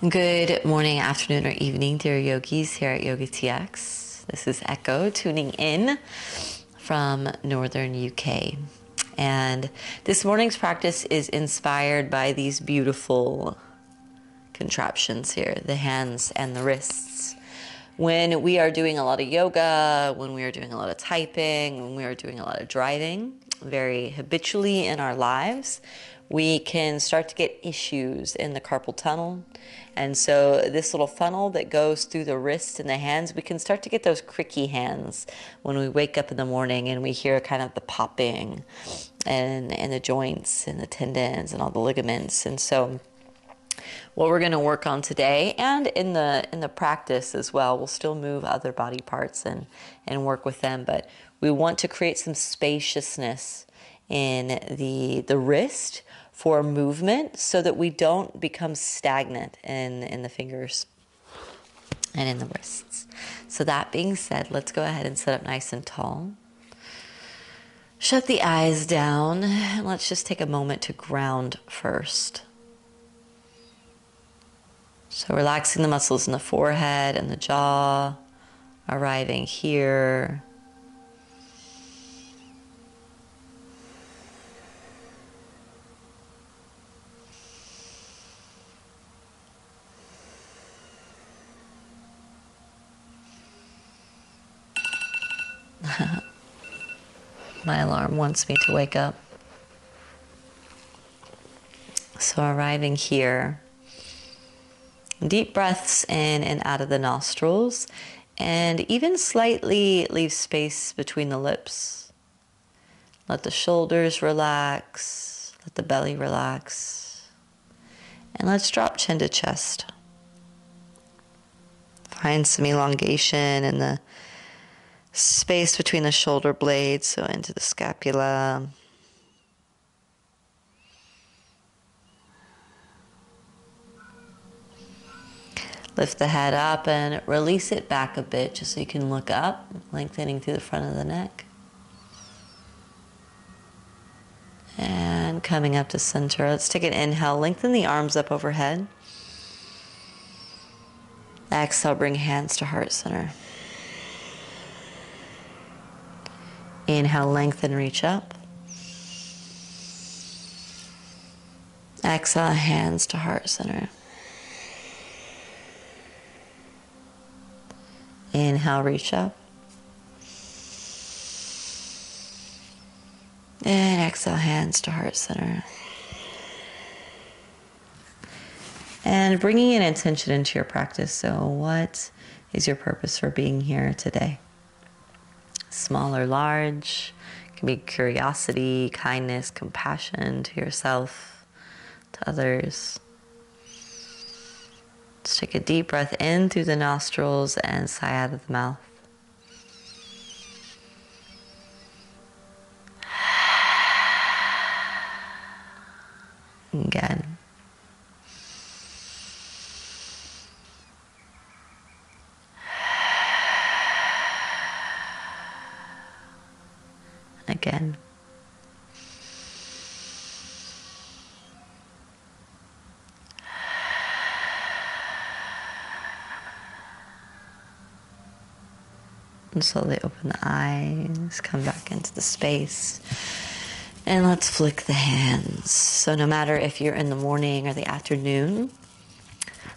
Good morning, afternoon, or evening, dear yogis here at Yoga TX. This is Echo tuning in from Northern UK. And this morning's practice is inspired by these beautiful contraptions here, the hands and the wrists. When we are doing a lot of yoga, when we are doing a lot of typing, when we are doing a lot of driving, very habitually in our lives, we can start to get issues in the carpal tunnel. And so this little funnel that goes through the wrist and the hands, we can start to get those cricky hands when we wake up in the morning and we hear kind of the popping and the joints and the tendons and all the ligaments. And so what we're going to work on today, and in the practice as well, we'll still move other body parts and work with them, but we want to create some spaciousness in the wrist for movement so that we don't become stagnant in the fingers and in the wrists. So that being said, let's go ahead and sit up nice and tall. Shut the eyes down, and let's just take a moment to ground first. So relaxing the muscles in the forehead and the jaw, arriving here. My alarm wants me to wake up. So arriving here. Deep breaths in and out of the nostrils, and even slightly leave space between the lips. Let the shoulders relax, let the belly relax, and let's drop chin to chest. Find some elongation in the space between the shoulder blades, so into the scapula. Lift the head up and release it back a bit just so you can look up, lengthening through the front of the neck. And coming up to center. Let's take an inhale, lengthen the arms up overhead. Exhale, bring hands to heart center. Inhale, lengthen, reach up. Exhale, hands to heart center. Inhale, reach up. And exhale, hands to heart center. And bringing an intention into your practice. So what is your purpose for being here today? Small or large, it can be curiosity, kindness, compassion to yourself, to others. Let's take a deep breath in through the nostrils and sigh out of the mouth. Again. Again. And slowly open the eyes, come back into the space. And let's flick the hands. So no matter if you're in the morning or the afternoon,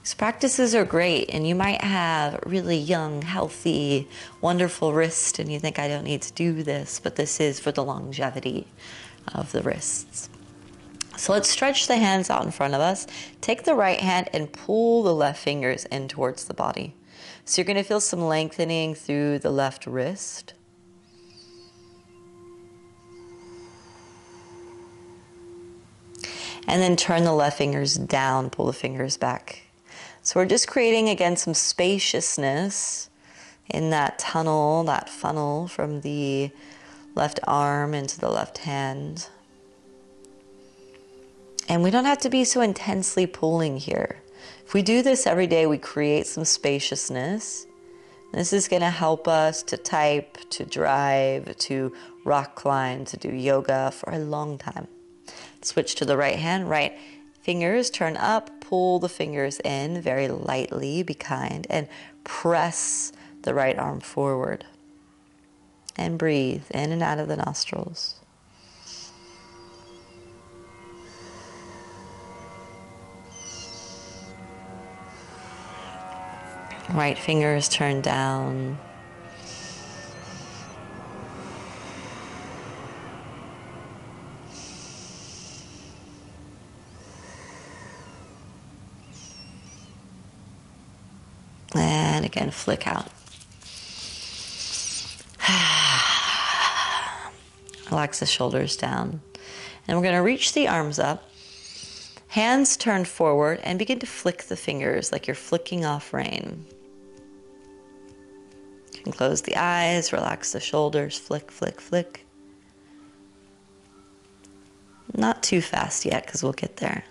these practices are great. And you might have really young, healthy, wonderful wrist and you think, I don't need to do this, but this is for the longevity of the wrists. So let's stretch the hands out in front of us. Take the right hand and pull the left fingers in towards the body. So you're going to feel some lengthening through the left wrist. And then turn the left fingers down, pull the fingers back. So we're just creating, again, some spaciousness in that tunnel, that funnel from the left arm into the left hand. And we don't have to be so intensely pulling here. If we do this every day, we create some spaciousness. This is going to help us to type, to drive, to rock climb, to do yoga for a long time. Switch to the right hand, right Fingers turn up, pull the fingers in very lightly, be kind, and press the right arm forward. And breathe in and out of the nostrils. Right fingers turn down. And again, flick out. Relax the shoulders down. And we're going to reach the arms up. Hands turn forward and begin to flick the fingers like you're flicking off rain. You can close the eyes, relax the shoulders, flick, flick, flick. Not too fast yet because we'll get there.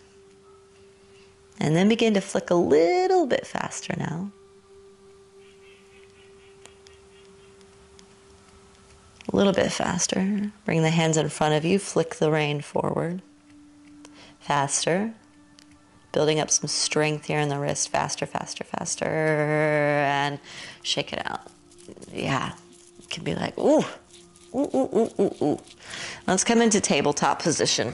And then begin to flick a little bit faster now. A little bit faster. Bring the hands in front of you, flick the rain forward. Faster. Building up some strength here in the wrist. Faster, faster, faster. And shake it out. Yeah. It can be like, ooh. Ooh, ooh, ooh, ooh, ooh. Let's come into tabletop position.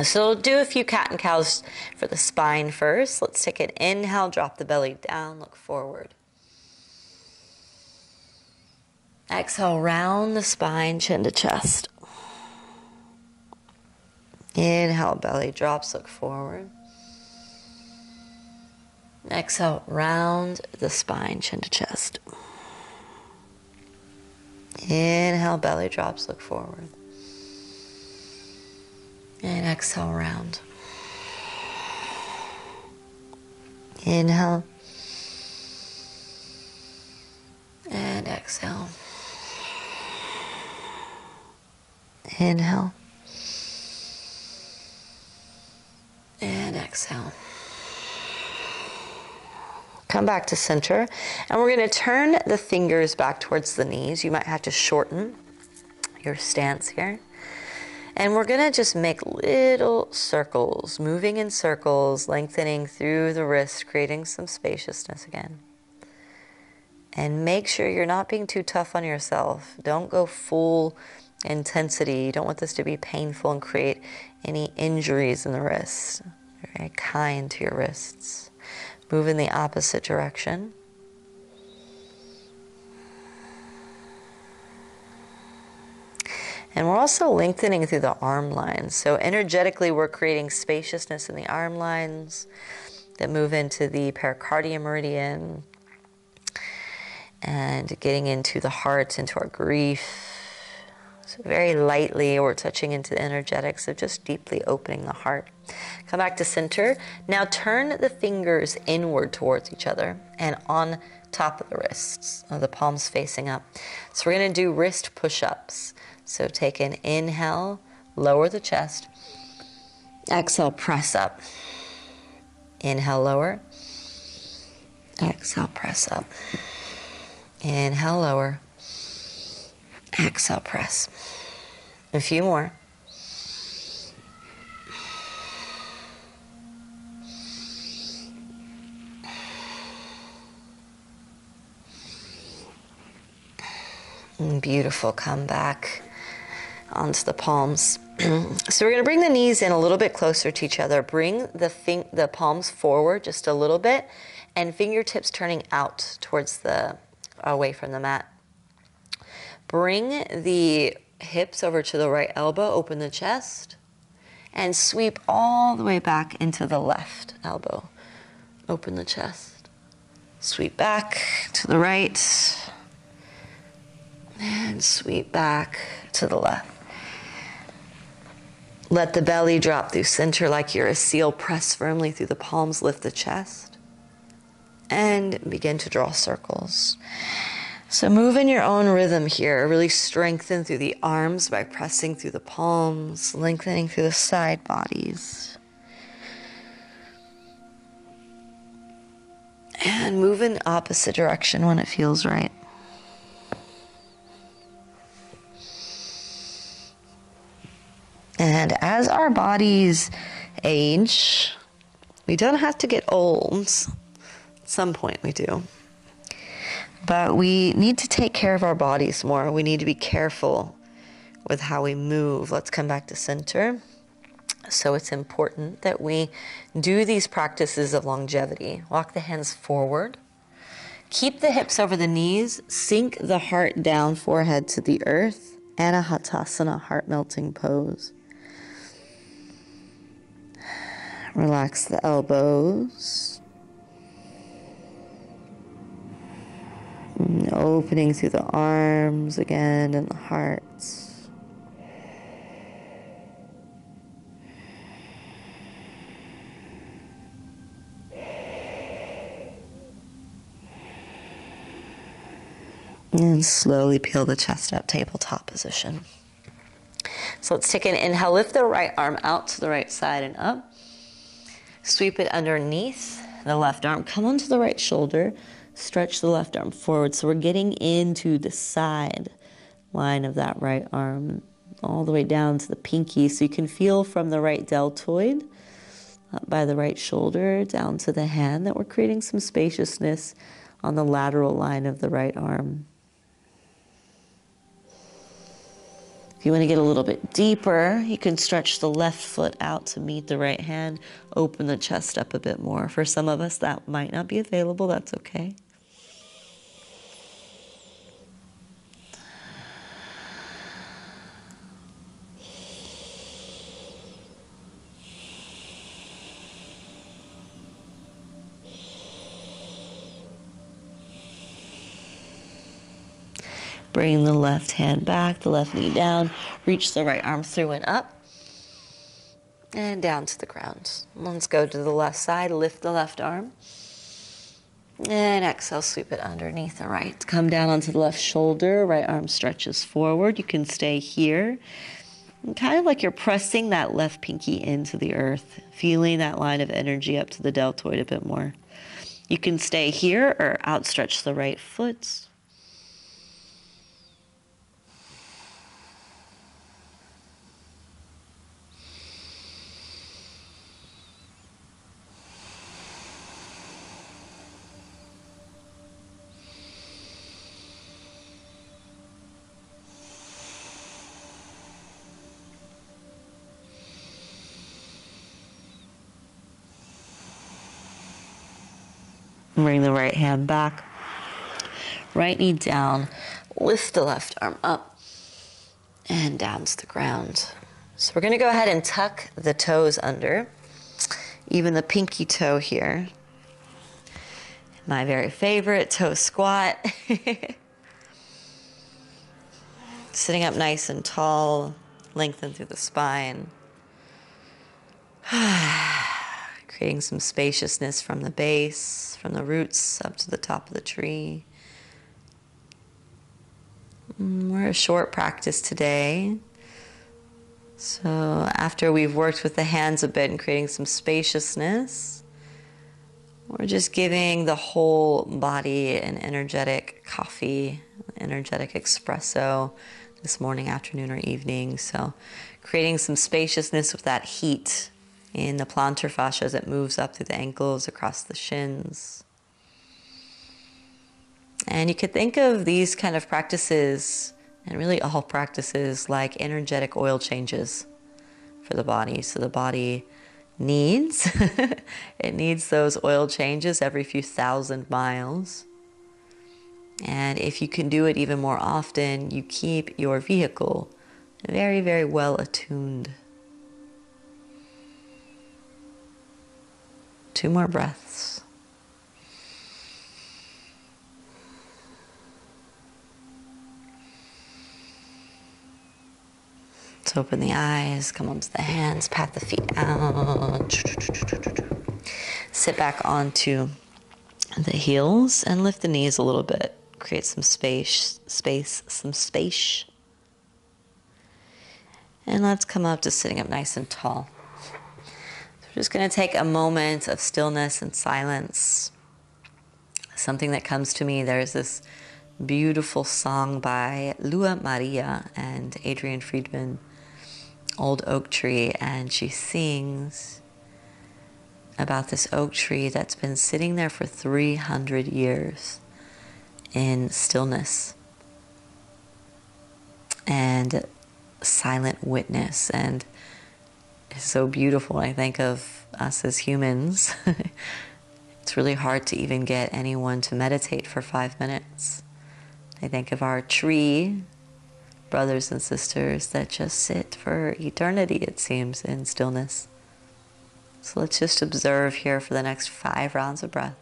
So we'll do a few cat and cows for the spine first. Let's take an inhale, drop the belly down, look forward. Exhale, round the spine, chin to chest. Inhale, belly drops, look forward. Exhale, round the spine, chin to chest. Inhale, belly drops, look forward. And exhale, round. Inhale. And exhale. Inhale. And exhale. Come back to center. And we're going to turn the fingers back towards the knees. You might have to shorten your stance here. And we're going to just make little circles, moving in circles, lengthening through the wrist, creating some spaciousness again. And make sure you're not being too tough on yourself. Don't go full intensity. You don't want this to be painful and create any injuries in the wrist. You're very kind to your wrists. Move in the opposite direction. And we're also lengthening through the arm lines. So energetically, we're creating spaciousness in the arm lines that move into the pericardium meridian and getting into the heart, into our grief. So very lightly, we're touching into the energetics of just deeply opening the heart. Come back to center. Now turn the fingers inward towards each other and on top of the wrists, the palms facing up. So we're going to do wrist push-ups. So take an inhale, lower the chest. Exhale, press up. Inhale, lower. Exhale, press up. Inhale, lower. Exhale, press. A few more. Beautiful. Come back onto the palms. So we're going to bring the knees in a little bit closer to each other. Bring the palms forward just a little bit and fingertips turning out towards away from the mat. Bring the hips over to the right elbow, open the chest, and sweep all the way back into the left elbow. Open the chest. Sweep back to the right, and sweep back to the left. Let the belly drop through center like you're a seal. Press firmly through the palms, lift the chest, and begin to draw circles. So move in your own rhythm here. Really strengthen through the arms by pressing through the palms, lengthening through the side bodies. And move in opposite direction when it feels right. And as our bodies age. We don't have to get old. At some point we do. But we need to take care of our bodies more. We need to be careful with how we move. Let's come back to center. So it's important that we do these practices of longevity. Walk the hands forward. Keep the hips over the knees. Sink the heart down, forehead to the earth. Anahatasana, heart-melting pose. Relax the elbows. And opening through the arms again and the heart. And slowly peel the chest up, tabletop position. So let's take an inhale. Lift the right arm out to the right side and up. Sweep it underneath the left arm. Come onto the right shoulder. Stretch the left arm forward. So we're getting into the side line of that right arm, all the way down to the pinky. So you can feel from the right deltoid, up by the right shoulder, down to the hand, that we're creating some spaciousness on the lateral line of the right arm. If you want to get a little bit deeper, you can stretch the left foot out to meet the right hand, open the chest up a bit more. For some of us, that might not be available. That's okay. Bring the left hand back, the left knee down. Reach the right arm through and up. And down to the ground. Let's go to the left side. Lift the left arm. And exhale, sweep it underneath the right. Come down onto the left shoulder. Right arm stretches forward. You can stay here. And kind of like you're pressing that left pinky into the earth. Feeling that line of energy up to the deltoid a bit more. You can stay here or outstretch the right foot. Bring the right hand back, right knee down, lift the left arm up and down to the ground. So we're going to go ahead and tuck the toes under, even the pinky toe here. My very favorite, toe squat. Sitting up nice and tall, lengthen through the spine. Creating some spaciousness from the base, from the roots up to the top of the tree. We're a short practice today. So after we've worked with the hands a bit and creating some spaciousness, we're just giving the whole body an energetic coffee, energetic espresso this morning, afternoon, or evening. So creating some spaciousness with that heat in the plantar fascia as it moves up through the ankles, across the shins. And you could think of these kind of practices, and really all practices, like energetic oil changes for the body. So the body needs, it needs those oil changes every few thousand miles. And if you can do it even more often, you keep your vehicle very, very well attuned. 2 more breaths. Let's open the eyes, come onto the hands, pat the feet out. Sit back onto the heels and lift the knees a little bit. Create some space. And let's come up to sitting up nice and tall. We're just going to take a moment of stillness and silence. Something that comes to me, there's this beautiful song by Lua Maria and Adrian Friedman, Old Oak Tree, and she sings, about this oak tree that's been sitting there for 300 years in stillness and silent witness. And it's so beautiful. I think of us as humans. It's really hard to even get anyone to meditate for 5 minutes. I think of our tree brothers and sisters that just sit for eternity, it seems, in stillness. So let's just observe here for the next 5 rounds of breath.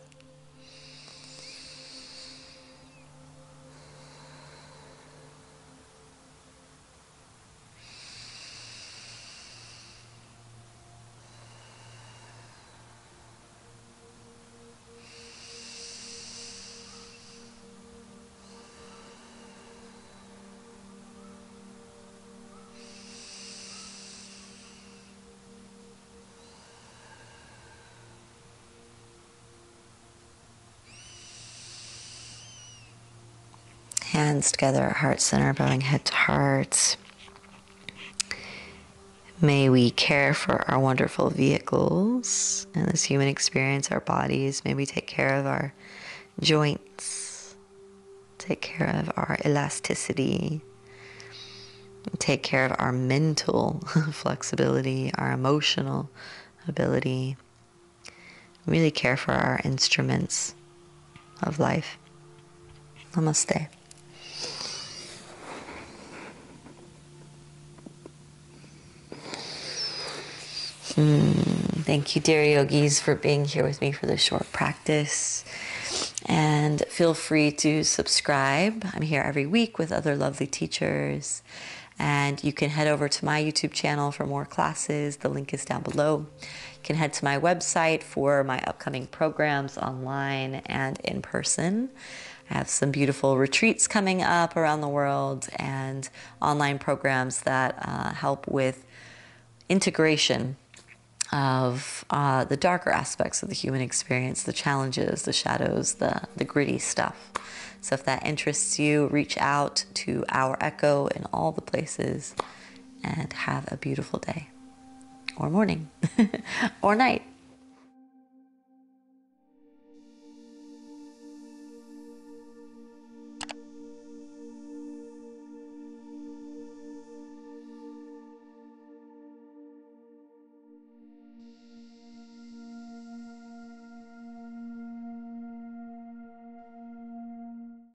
Hands together at heart center, bowing head to heart. May we care for our wonderful vehicles and this human experience, our bodies. May we take care of our joints, take care of our elasticity, take care of our mental flexibility, our emotional ability. Really care for our instruments of life. Namaste. Thank you, dear yogis, for being here with me for this short practice. And feel free to subscribe. I'm here every week with other lovely teachers. And you can head over to my YouTube channel for more classes. The link is down below. You can head to my website for my upcoming programs online and in person. I have some beautiful retreats coming up around the world and online programs that help with integration of the darker aspects of the human experience, the challenges, the shadows, the gritty stuff. So if that interests you, reach out to our Echo in all the places and have a beautiful day or morning or night.